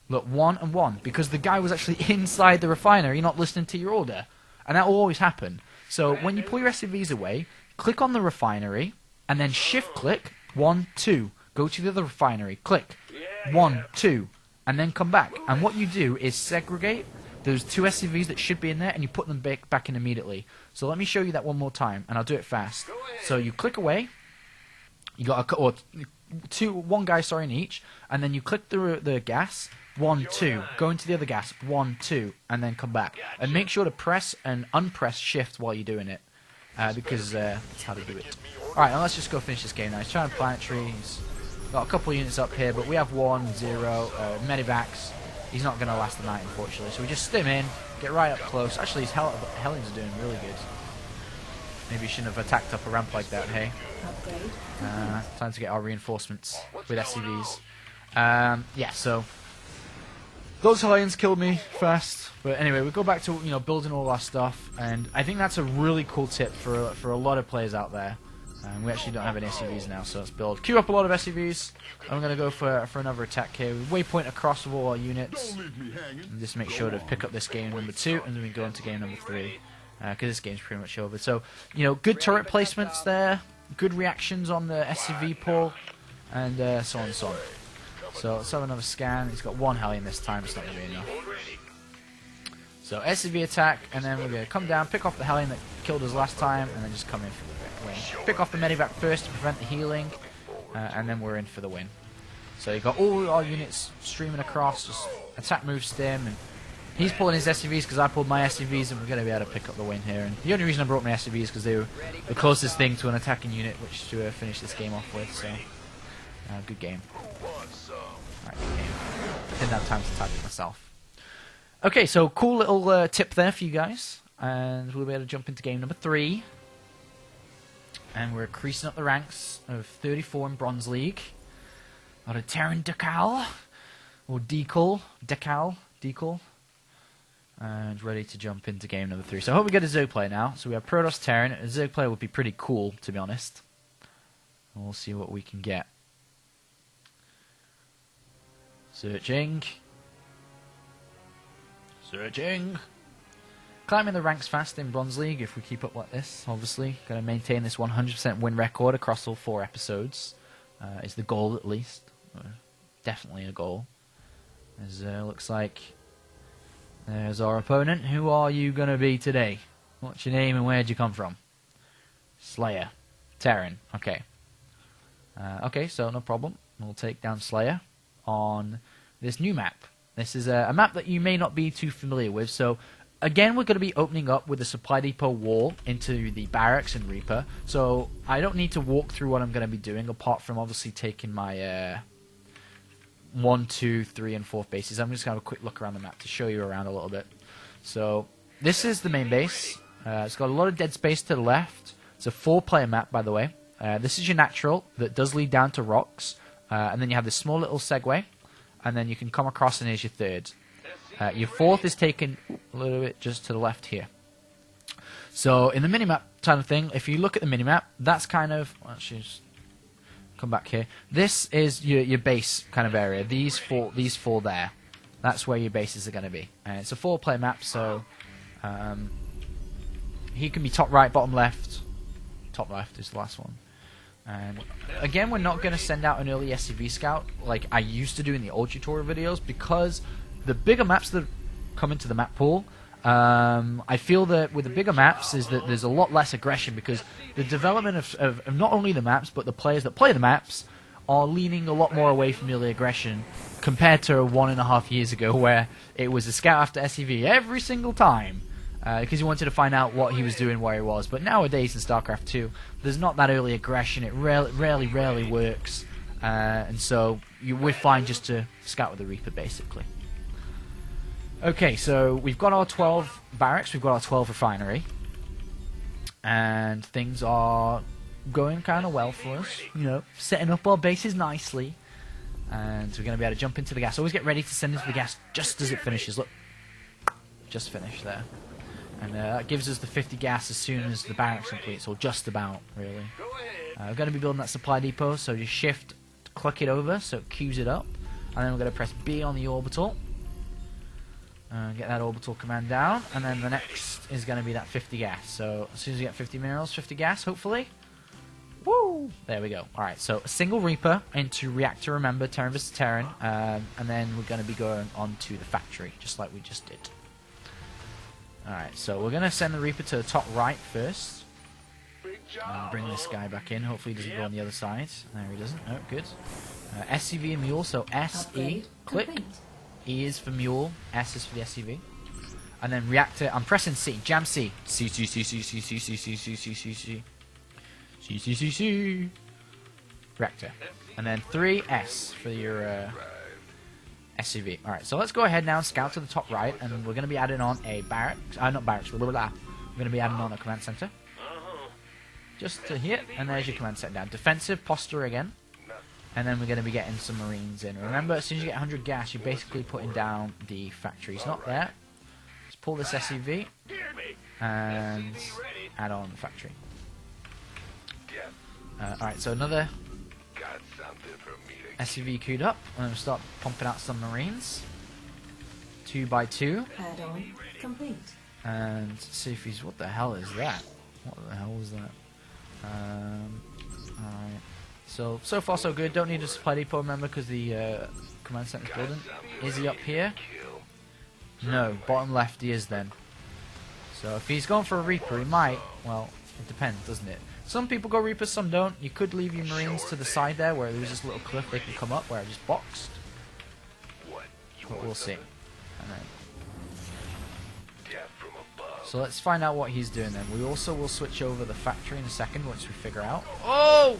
Look, 1 and 1. Because the guy was actually inside the refinery, not listening to your order. And that will always happen. So, when you pull your SCVs away, click on the refinery, and then shift-click, 1, 2. Go to the other refinery, click, 1, 2, and then come back. And what you do is segregate those 2 SCVs that should be in there, and you put them back in immediately. So let me show you that one more time, and I'll do it fast. So you click away, you got one guy in each, and then you click the gas, 1, 2, go into the other gas, 1, 2, and then come back. And make sure to press and unpress shift while you're doing it, because that's how to do it. Alright, now let's just go finish this game now. He's trying to planetary, he's got a couple of units up here, but we have 1, 0, medivacs. He's not going to last the night, unfortunately. So we just stim in, get right up close. Actually, his Hellions are doing really good. Maybe he shouldn't have attacked up a ramp like that, hey? Time to get our reinforcements with SCVs. Yeah, so... Those Hellions killed me fast. But anyway, we go back to building all our stuff. And I think that's a really cool tip for a lot of players out there. We actually don't have any SCVs now, so let's build. Queue up a lot of SCVs. I'm going to go for another attack here. Waypoint across with all our units. And just make sure to pick up this game number 2, and then we go into game number 3. Because this game's pretty much over. So, good turret placements there. Good reactions on the SCV pull. And so on and so on. So let's have another scan. He's got 1 Hellion this time. It's not going to be enough. So SCV attack, and then we're going to come down, pick off the Hellion that killed us last time, and then just come in for the win. Pick off the medivac first to prevent the healing, and then we're in for the win. So you've got all our units streaming across, just attack, move, stim, and he's pulling his SCVs because I pulled my SCVs, and we're going to be able to pick up the win here. And the only reason I brought my SCVs is because they were the closest thing to an attacking unit which to finish this game off with. So good game. Alright, good game. I didn't have time to type it myself. Okay, so cool little tip there for you guys, and we'll be able to jump into game number 3. And we're creasing up the ranks of 34 in Bronze League. Got a Terran decal, or decal, and ready to jump into game number 3. So I hope we get a Zerg player now. So we have Protoss Terran. A Zerg player would be pretty cool, to be honest. And we'll see what we can get. Searching. Climbing the ranks fast in Bronze League if we keep up like this, obviously. Going to maintain this 100% win record across all 4 episodes. Is the goal, at least. Definitely a goal. As looks like there's our opponent. Who are you going to be today? What's your name and where'd you come from? Slayer. Terran. Okay. Okay, so no problem. We'll take down Slayer on this new map. This is a map that you may not be too familiar with. So, again, we're going to be opening up with a supply depot wall into the barracks and Reaper. So, I don't need to walk through what I'm going to be doing, apart from obviously taking my 1, 2, 3, and 4th bases. I'm just going to have a quick look around the map to show you around a little bit. So, this is the main base. It's got a lot of dead space to the left. It's a 4-player map, by the way. This is your natural that does lead down to rocks. And then you have this small little segue. And then you can come across, and here's your 3rd. Your 4th is taken a little bit just to the left here. So in the minimap kind of thing, if you look at the minimap, that's kind of... Actually, just come back here. This is your base kind of area. These four there. That's where your bases are going to be. And it's a 4-player map, so he can be top right, bottom left. Top left is the last one. And again, we're not going to send out an early SCV scout like I used to do in the old tutorial videos, because the bigger maps that come into the map pool, I feel that with the bigger maps is that there's a lot less aggression, because the development of not only the maps but the players that play the maps are leaning a lot more away from early aggression compared to 1.5 years ago, where it was a scout after SCV every single time, because you wanted to find out what he was doing, where he was. But nowadays in StarCraft 2, there's not that early aggression. It rarely works, and so we're fine just to scout with the Reaper, basically. Okay, so we've got our 12 barracks, we've got our 12 refinery, and things are going kind of well for us, you know, setting up our bases nicely, and we're going to be able to jump into the gas. Always get ready to send into the gas just as it finishes. Look, just finished there. And that gives us the 50 gas as soon as the barracks completes, or just about, really. We're going to be building that supply depot, so just shift, click it over, so it queues it up, and then we're going to press B on the orbital. Get that orbital command down, and then the next is going to be that 50 gas. So as soon as we get 50 minerals, 50 gas, hopefully. Woo! There we go. Alright, so a single Reaper into reactor, remember, Terran vs Terran, and then we're going to be going on to the factory, just like we just did. Alright, so we're going to send the Reaper to the top right first. And bring this guy back in. Hopefully he doesn't go on the other side. There he doesn't. Oh, good. SCV and Mule, so SE, click. E is for Mule, S is for the SCV. And then reactor, I'm pressing C, jam C. C, C, C, C, C, C, C, C, C, C, C, C. C, C, C, C. Reactor. And then 3S for your SCV. Alright, so let's go ahead now and scout to the top right, and we're going to be adding on a barracks, not barracks, blah, blah, blah. We're going to be adding on a command center. Just to here, and there's your command center down. Defensive posture again. And then we're going to be getting some Marines in. Remember, as soon as you get 100 gas, you're basically putting down the factory. It's not there. Let's pull this SCV and add on the factory. Alright, so another SCV queued up. And then we'll start pumping out some Marines. 2x2. Add-on complete. And see if he's... What the hell is that? What the hell was that? Alright. So far so good. Don't need a supply depot, remember, because the command center's building. Is he up here? No, bottom left he is then. So if he's going for a Reaper, he might. Well, it depends, doesn't it? Some people go Reapers, some don't. You could leave your Marines to the side there, where there's this little cliff they can come up, where I just boxed. But we'll see. And then... So let's find out what he's doing then. We also will switch over the factory in a second once we figure out. Oh!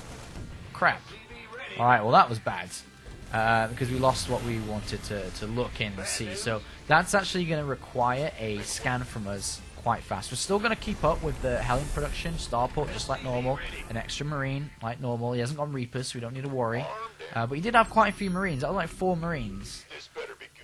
Crap. Alright, well that was bad. Because we lost what we wanted to look in and see. So that's actually going to require a scan from us quite fast. We're still going to keep up with the Hellion production, starport just like normal, an extra Marine like normal. He hasn't gone Reapers, so we don't need to worry. But he did have quite a few Marines. That was like 4 Marines.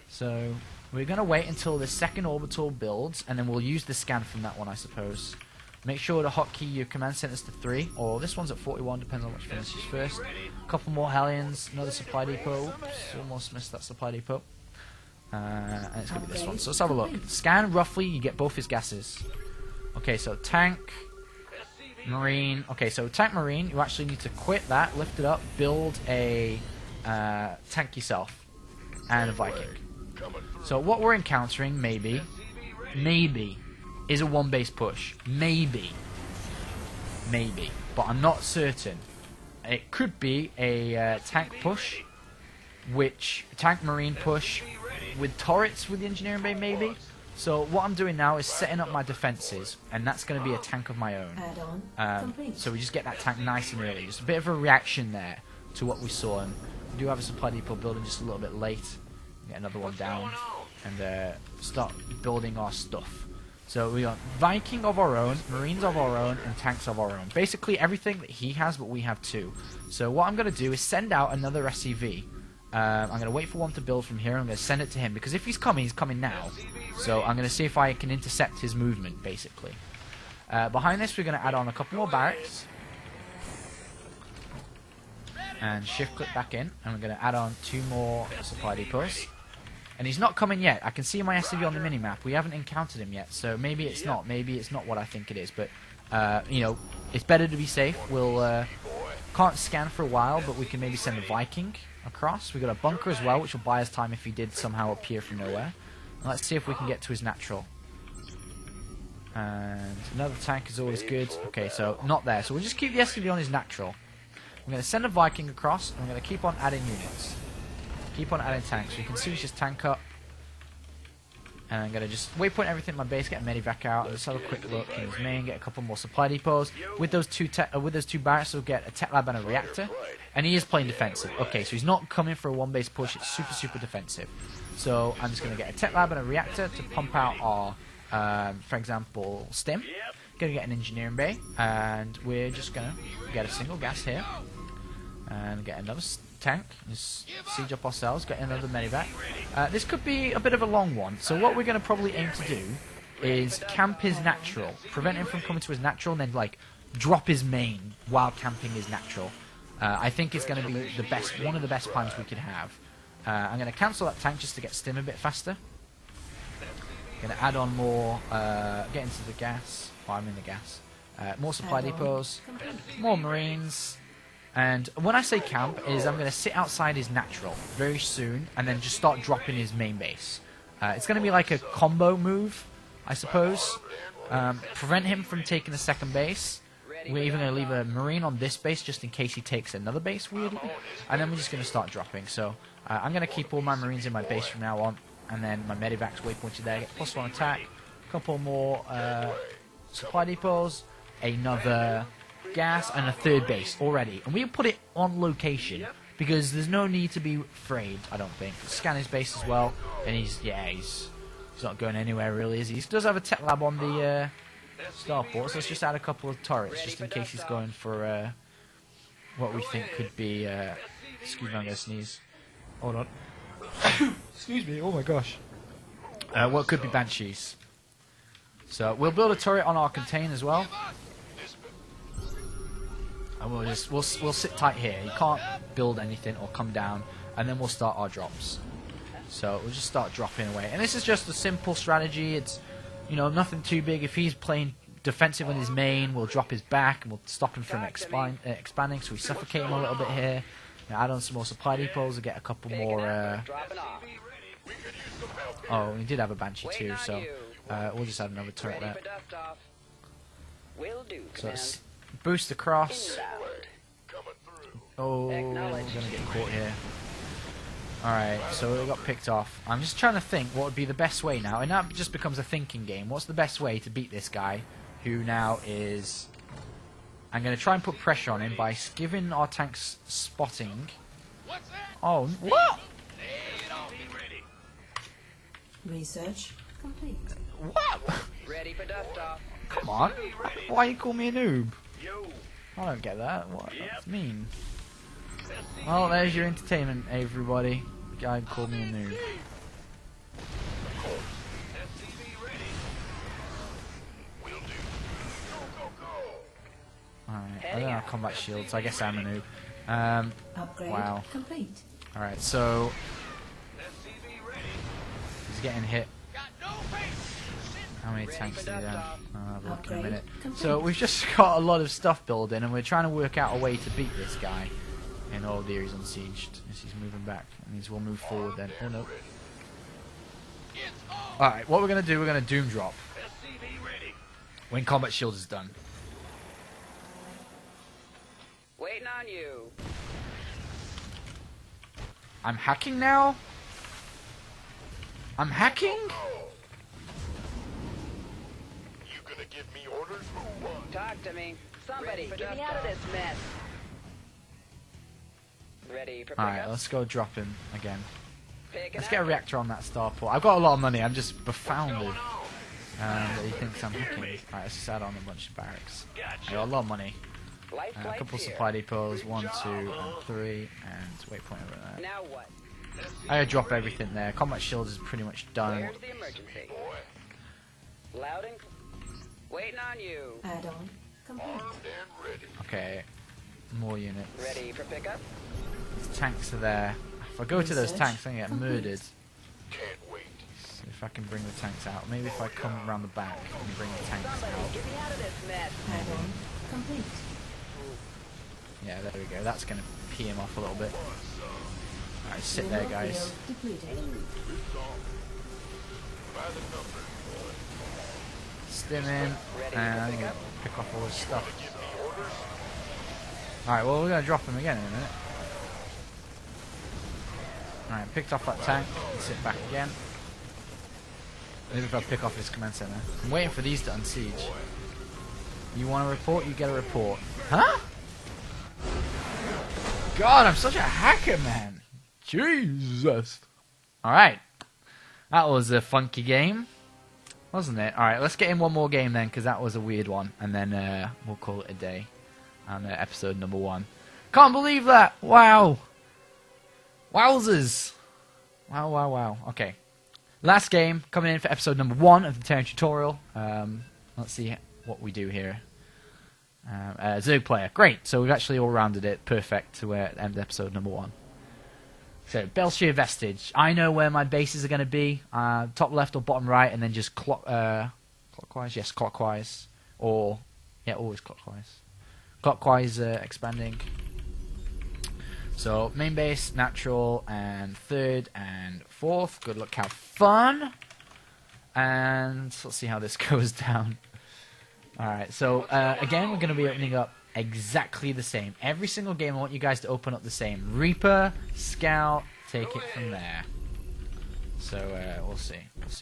So we're going to wait until the second orbital builds, and then we'll use the scan from that one, I suppose. Make sure to hotkey your command centers to 3, or this one's at 41, depends on which finishes first. A couple more Hellions, another supply depot. Oops, almost missed that supply depot. And it's going to be this one. So let's have a look. Scan, roughly, you get both his gases. Okay, so tank, Marine. Okay, so tank, Marine, you actually need to quit that, lift it up, build a tank yourself, and a Viking. So what we're encountering, maybe, is a one-base push. Maybe. But I'm not certain. It could be a tank push, tank Marine push, with turrets with the engineering bay, maybe. So what I'm doing now is setting up my defenses, and that's going to be a tank of my own. So we just get that tank nice and early. Just a bit of a reaction there to what we saw. And we do have a supply depot building just a little bit late. Get another one down, and start building our stuff. So we got Viking of our own, Marines of our own, and tanks of our own. Basically everything that he has, but we have too. So what I'm going to do is send out another SCV. I'm going to wait for one to build from here. I'm going to send it to him, because if he's coming now. So I'm going to see if I can intercept his movement, basically. and shift click back in, and we're going to add on 2 more supply depots. And he's not coming yet. I can see my SCV on the minimap. We haven't encountered him yet, so maybe it's not. Maybe it's not what I think it is. But you know, it's better to be safe. We'll can't scan for a while, but we can maybe send a Viking across. We got a bunker as well, which will buy us time if he did somehow appear from nowhere. And let's see if we can get to his natural. And another tank is always good. Okay, so not there. So we'll just keep the SCV on his natural. I'm going to send a Viking across, and I'm going to keep on adding units. Keep on adding tanks. So you can see he's just tank up. And I'm going to just waypoint everything in my base, get a medivac out, and just have a quick look in his main, get a couple more supply depots. With those two barracks, we'll get a tech lab and a reactor. And he is playing defensive. Okay, so he's not coming for a one base push, it's super, super defensive. So I'm just going to get a tech lab and a reactor to pump out our, for example, stim. Going to get an engineering bay, and we're just going to get a single gas here. And get another tank, just siege up ourselves, get another medivac. This could be a bit of a long one, so what we're going to probably aim to do is camp his natural, prevent him from coming to his natural, and then like drop his main while camping his natural. I think it's going to be the best, one of the best plans we could have. I'm going to cancel that tank just to get stim a bit faster. Going to add on more, get into the gas. Well, I'm in the gas. More supply depots, more marines. And when I say camp, is I'm going to sit outside his natural very soon, and then just start dropping his main base. It's going to be like a combo move, I suppose. Prevent him from taking the second base. We're even going to leave a marine on this base just in case he takes another base, weirdly. And then we're just going to start dropping. So I'm going to keep all my marines in my base from now on, and then my medivac's waypointed there. Get +1 attack, a couple more supply depots, another gas, and a third base already. And we'll put it on location because there's no need to be afraid, I don't think. Scan his base as well, and he's not going anywhere really, is he? He does have a tech lab on the starport, so let's just add a couple of turrets just in case he's going for what we think could be excuse me, I'm gonna sneeze. Hold on. Excuse me, oh my gosh. What could be banshees. So we'll build a turret on our contain as well. And we'll sit tight here. You can't build anything or come down, and then we'll start our drops. So we'll just start dropping away. And this is just a simple strategy. It's, you know, nothing too big. If he's playing defensive on his main, we'll drop his back and we'll stop him from expanding. So we suffocate him a little bit here. Now add on some more supply depots and get a couple more. Oh, we did have a banshee too, so we'll just add another turret there. So let's boost across. Oh, we're gonna get caught here. Alright, so we got picked off. I'm just trying to think what would be the best way now, and that just becomes a thinking game. What's the best way to beat this guy, who now is... I'm going to try and put pressure on him by giving our tanks spotting. Oh, what? Research complete. What? Ready for dust off. Come on. Why you call me a noob? I don't get that. What? That's mean. Well, there's your entertainment, everybody. Guy called me a noob. Alright, I don't have combat shields, so I guess I'm a noob. Upgrade wow. complete. Alright, so... he's getting hit. How many tanks do we have? I'll have a look in a minute. So we've just got a lot of stuff building, and we're trying to work out a way to beat this guy. In all the areas unsieged. As he's moving back. That means we'll move forward then. Oh no. Alright, what we're going to do, we're going to doom drop. When combat shield is done. Waiting on you. I'm hacking now? I'm hacking? You gonna give me orders? Talk to me. Somebody, get me out of this mess. Ready for Alright, pickup? let's go drop him again. Picking Let's up. get a reactor on that starport. I've got a lot of money, I'm just befounded that he thinks I'm hacking. Alright, let's just add on a bunch of barracks. I got a lot of money. Light A flight couple here. supply depots, 1, 2, and 3, and waypoint over there. Now what? I gotta drop everything there. Combat shield is pretty much done. Where's the emergency? Loud and... Waiting on you. Add-on complete. Okay. more units. Ready for pickup? Tanks are there. If I go to those tanks, I'm gonna get murdered. Can't wait. So if I can bring the tanks out, maybe if I come around the back and bring the tanks Somebody out. get me out of this mess. Add-on complete. Yeah, there we go. That's gonna pee him off a little bit. Alright, sit there, guys. Depleted. Stim in, and I'm gonna pick off all his stuff. Alright, well, we're gonna drop him again in a minute. Alright, picked off that tank, and sit back again. Maybe if I pick off his command center. I'm waiting for these to unsiege. You want a report? You get a report. Huh? God, I'm such a hacker, man. Jesus. Alright. That was a funky game, wasn't it? Alright, let's get in one more game then, because that was a weird one. And then we'll call it a day on episode number 1. Can't believe that! Wow! Wowzers! Wow, wow, wow. Okay. Last game, coming in for episode number 1 of the Terran tutorial. Let's see what we do here. Zerg player. Great. So we've actually all rounded it. Perfect to end episode number 1. So, Bel'Shir Vestige. I know where my bases are going to be. Top left or bottom right, and then just clockwise. Yes, clockwise. Or, yeah, always clockwise. Clockwise expanding. So, main base, natural, and third and fourth. Good luck, have fun. And let's see how this goes down. Alright, so again, we're going to be opening up exactly the same. Every single game, I want you guys to open up the same. Reaper, Scout, take it from there. So, we'll see.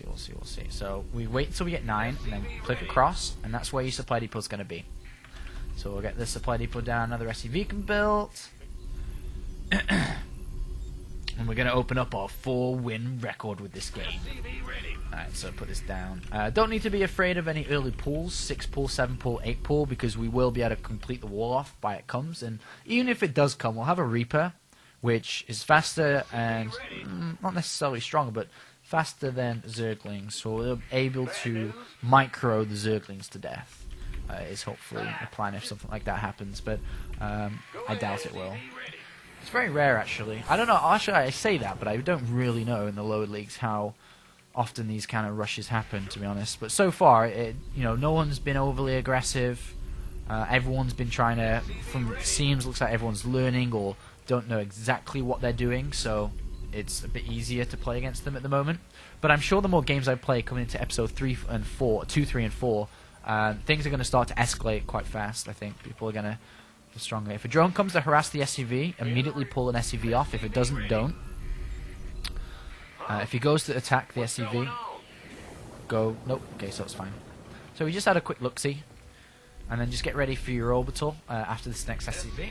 We'll see. So, we wait until we get 9, and then click across, and that's where your supply depot is going to be. So, we'll get this supply depot down, another SCV can build. And we're going to open up our 4-win record with this game. Alright, so put this down. Don't need to be afraid of any early pulls, 6 pull, 7 pull, 8 pull, because we will be able to complete the wall off by it comes. And even if it does come, we'll have a Reaper, which is faster and not necessarily stronger, but faster than Zerglings. So we'll be able to micro the Zerglings to death. Is hopefully the plan if something like that happens, but I doubt it will. It's very rare, actually. I don't know. Actually, I say that, but I don't really know in the lower leagues how often these kind of rushes happen, to be honest. But so far, no one's been overly aggressive. Everyone's been trying to, from it seems, looks like everyone's learning or don't know exactly what they're doing. So it's a bit easier to play against them at the moment. But I'm sure the more games I play coming into episode 2, 3, and 4, things are going to start to escalate quite fast. I think people are going to get stronger. If a drone comes to harass the SCV, immediately pull an SCV off. If it doesn't, don't. If he goes to attack the SCV, go. Nope. Okay, so it's fine. So we just had a quick look-see, and then just get ready for your orbital after this next SCV.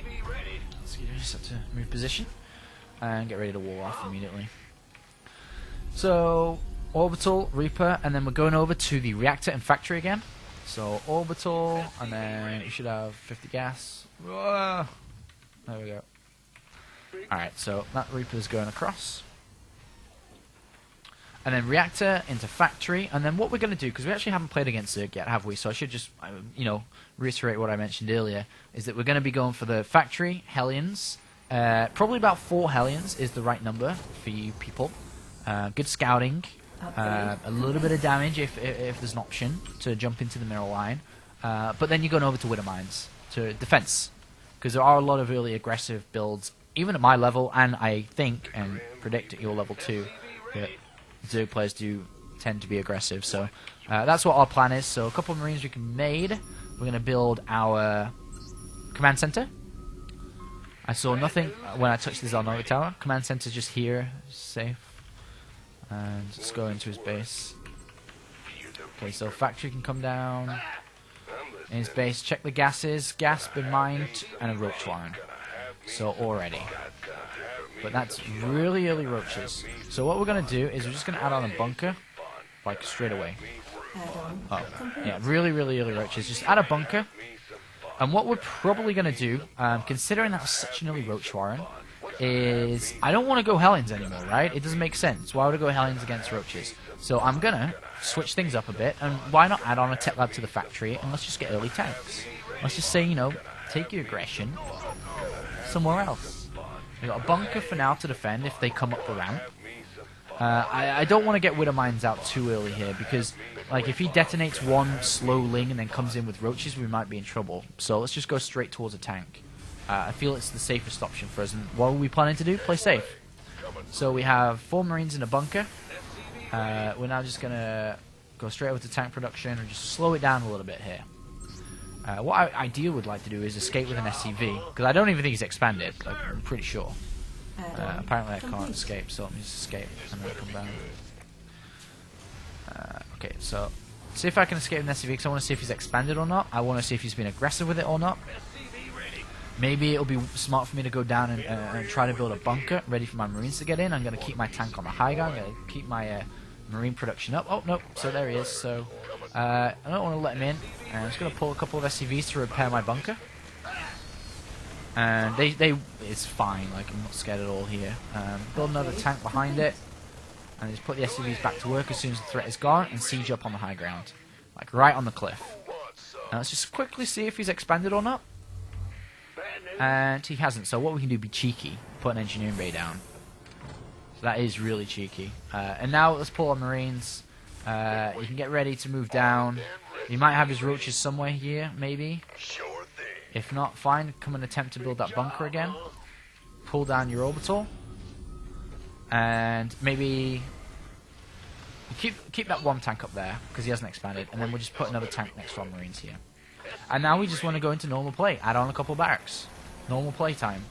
Excuse me, just have to move position and get ready to wall off immediately. So orbital, Reaper, and then we're going over to the reactor and factory again. So orbital, and then you should have 50 gas. Whoa. There we go. All right, so that Reaper's going across. And then reactor into factory, and then what we're going to do, because we actually haven't played against Zerg yet, have we? So I should just, reiterate what I mentioned earlier, is that we're going to be going for the factory, Hellions. Probably about 4 Hellions is the right number for you people. Good scouting, a little bit of damage if there's an option to jump into the middle line. But then you're going over to Widow Mines, to defense. Because there are a lot of really aggressive builds, even at my level, and I think and predict at your level too, that Zerg players do tend to be aggressive, so that's what our plan is. So a couple of Marines we can made. We're going to build our command center. I saw nothing when I touched the Zalnova tower. Command center's just here, safe. And let's go into his base. Okay, so factory can come down. In his base, check the gases. Gas been mined, and a roach warren. So already. But that's really early roaches. So what we're going to do is we're just going to add on a bunker, like straight away. Oh, yeah, really early roaches. Just add a bunker. And what we're probably going to do, considering that was such an early roach warren, is I don't want to go Hellions anymore, right? It doesn't make sense. Why would I go Hellions against roaches? So I'm going to switch things up a bit, and why not add on a tech lab to the factory, and let's just get early tanks. Let's just say, take your aggression somewhere else. We got a bunker for now to defend if they come up the ramp. I don't want to get Widow Mines out too early here because, like, if he detonates one slow ling and then comes in with roaches, we might be in trouble. So let's just go straight towards a tank. I feel it's the safest option for us. And what are we planning to do? Play safe. So we have 4 Marines in a bunker. We're now just going to go straight over to tank production and just slow it down a little bit here. What I ideally would like to do is escape with an SCV, because I don't even think he's expanded. Like, I'm pretty sure. Apparently I can't escape, so let me just escape and then come down. Okay, so see if I can escape with an SCV, because I want to see if he's expanded or not. I want to see if he's been aggressive with it or not. Maybe it'll be smart for me to go down and try to build a bunker ready for my Marines to get in. I'm going to keep my tank on the high ground. I'm going to keep my Marine production up. Oh, no, so there he is. So I don't want to let him in. I'm just going to pull a couple of SCVs to repair my bunker. And it's fine, like, I'm not scared at all here. Build another tank behind it, and just put the SCVs back to work as soon as the threat is gone, and siege up on the high ground. Like, right on the cliff. Now let's just quickly see if he's expanded or not. And he hasn't, so what we can do, be cheeky, put an engineering bay down. So that is really cheeky. And now let's pull our Marines. He can get ready to move down. He might have his roaches somewhere here, maybe. If not, fine, come and attempt to build that bunker again. Pull down your orbital. And maybe keep that one tank up there, because he hasn't expanded. And then we'll just put another tank next to our Marines here. And now we just want to go into normal play. Add on a couple barracks. Normal play time.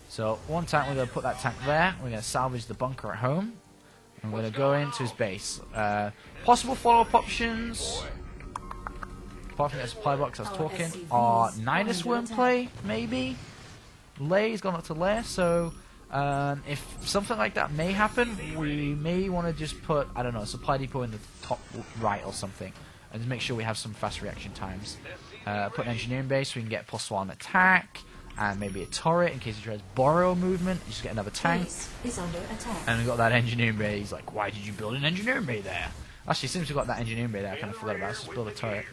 So, one tank, we're going to put that tank there. We're going to salvage the bunker at home. And we're going to go into his base. Possible follow-up options, apart from that supply box I was talking, are Nidus Worm play, maybe? Lay's gone up to Lair, so if something like that may happen, we may want to just put, I don't know, a supply depot in the top right or something. And just make sure we have some fast reaction times. Put an engineering base so we can get +1 attack, and maybe a turret in case he tries borrow movement. Just get another tank. Is under attack. And we got that engineering bay. He's like, why did you build an engineering bay there? Actually, since we got that engineering bay there, I kind of forgot about it. Let's just build a turret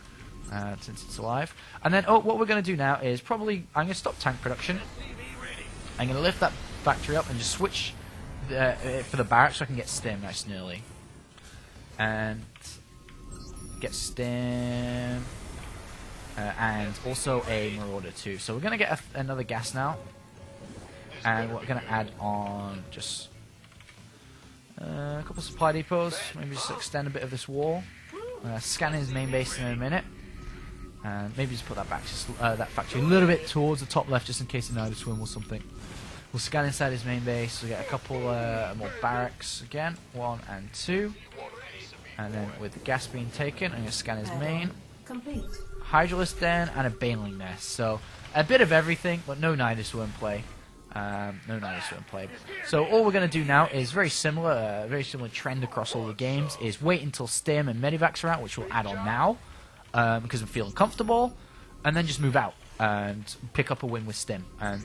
since it's alive. And then, what we're going to do now is probably, I'm going to stop tank production. I'm going to lift that factory up and just switch for the barracks so I can get stim nice and early. And get stim. And also a marauder too. So we're going to get another gas now. And we're going to add on just a couple of supply depots. Maybe just extend a bit of this wall. Scan his main base in a minute. And maybe just put that back, that factory a little bit towards the top left just in case another swim or something. We'll scan inside his main base. We'll get a couple more barracks again. 1 and 2. And then with the gas being taken, I'm going to scan his main. Complete. Hydralisk den and a Baneling nest. So a bit of everything, but no Nidus Worm play. No Nidus Worm play. So all we're going to do now is very similar trend across all the games, is wait until Stim and Medivacs are out, which we'll add on now, because I'm feeling comfortable, and then just move out and pick up a win with Stim. And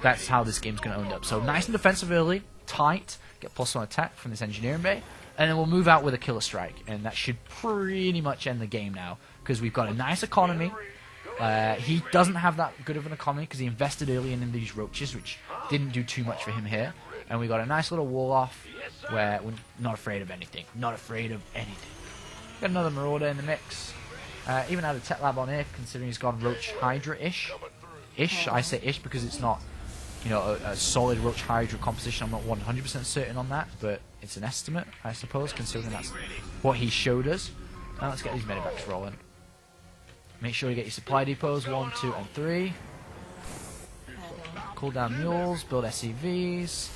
that's how this game's going to end up. So nice and defensive early, tight, get +1 attack from this engineering bay, and then we'll move out with a killer strike, and that should pretty much end the game now, because we've got a nice economy. He doesn't have that good of an economy because he invested early in these roaches, which didn't do too much for him here. And we got a nice little wall off where we're not afraid of anything. Not afraid of anything. Got another Marauder in the mix. Even had a Tech Lab on here, considering he's gone Roach Hydra-ish. I say ish because it's not, you know, a solid Roach Hydra composition. I'm not 100% certain on that, but it's an estimate, I suppose, considering that's what he showed us. Now let's get these medivacs rolling. Make sure you get your supply depots 1, 2, and 3. Cool down mules, build SCVs,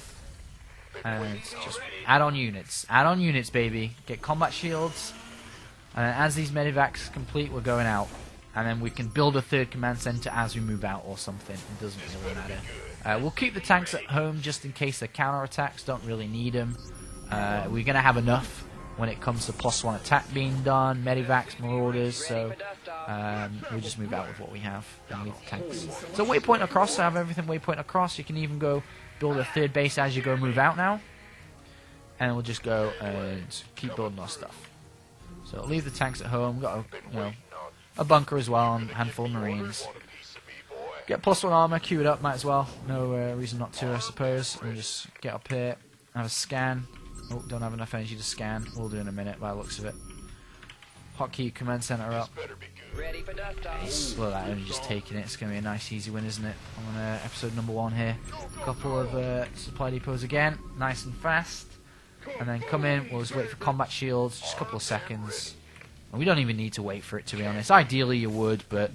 and just add on units. Add on units, baby. Get combat shields. And as these medivacs complete, we're going out. And then we can build a third command center as we move out or something. It doesn't really matter. We'll keep the tanks at home just in case they're counterattacks. Don't really need them. We're going to have enough when it comes to +1 attack being done, medivacs, marauders, so we'll just move out with what we have and leave the tanks. So waypoint across, I have everything waypoint across. You can even go build a third base as you go move out now. And we'll just go and keep building our stuff. So leave the tanks at home, got a a bunker as well, and a handful of marines. Get +1 armor, queue it up, might as well. No reason not to, I suppose. And just get up here, have a scan. Oh, don't have enough energy to scan. We'll do in a minute by the looks of it. Hotkey command center up. Ready for dust off. Nice. Look at that, only just taking it. It's going to be a nice easy win, isn't it? On episode number 1 here. Couple of supply depots again, nice and fast. And then come in, we'll just wait for combat shields, just a couple of seconds. And we don't even need to wait for it, to be honest. Ideally you would, but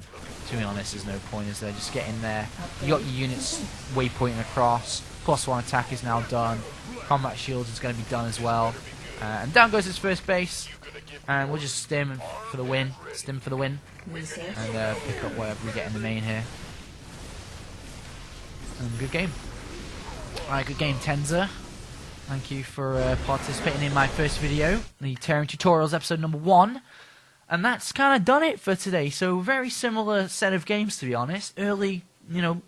to be honest there's no point, is there? Just get in there. You got your units waypointing across. +1 attack is now done. Combat shields is going to be done as well. And down goes his first base. And we'll just stim for the win. Stim for the win. Research. And pick up whatever we get in the main here. And good game. Alright, good game, Tenza. Thank you for participating in my first video, the Terran Tutorials episode number 1. And that's kind of done it for today. So very similar set of games, to be honest. Early, you know,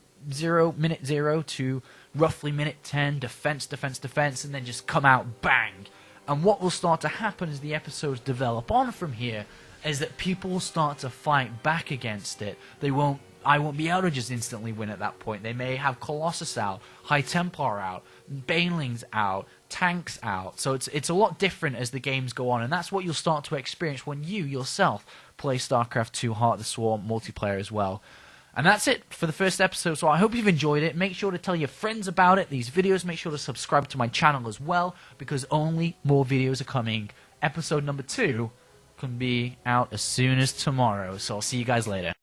minute 0 to roughly minute 10, defense, defense, defense, and then just come out, bang. And what will start to happen as the episodes develop on from here is that people will start to fight back against it. I won't be able to just instantly win at that point. They may have Colossus out, High Templar out, Banelings out, tanks out. So it's a lot different as the games go on, and that's what you'll start to experience when you yourself play Starcraft 2 Heart of the Swarm multiplayer as well. And that's it for the first episode, so I hope you've enjoyed it. Make sure to tell your friends about it, these videos. Make sure to subscribe to my channel as well, because only more videos are coming. Episode number 2 can be out as soon as tomorrow, so I'll see you guys later.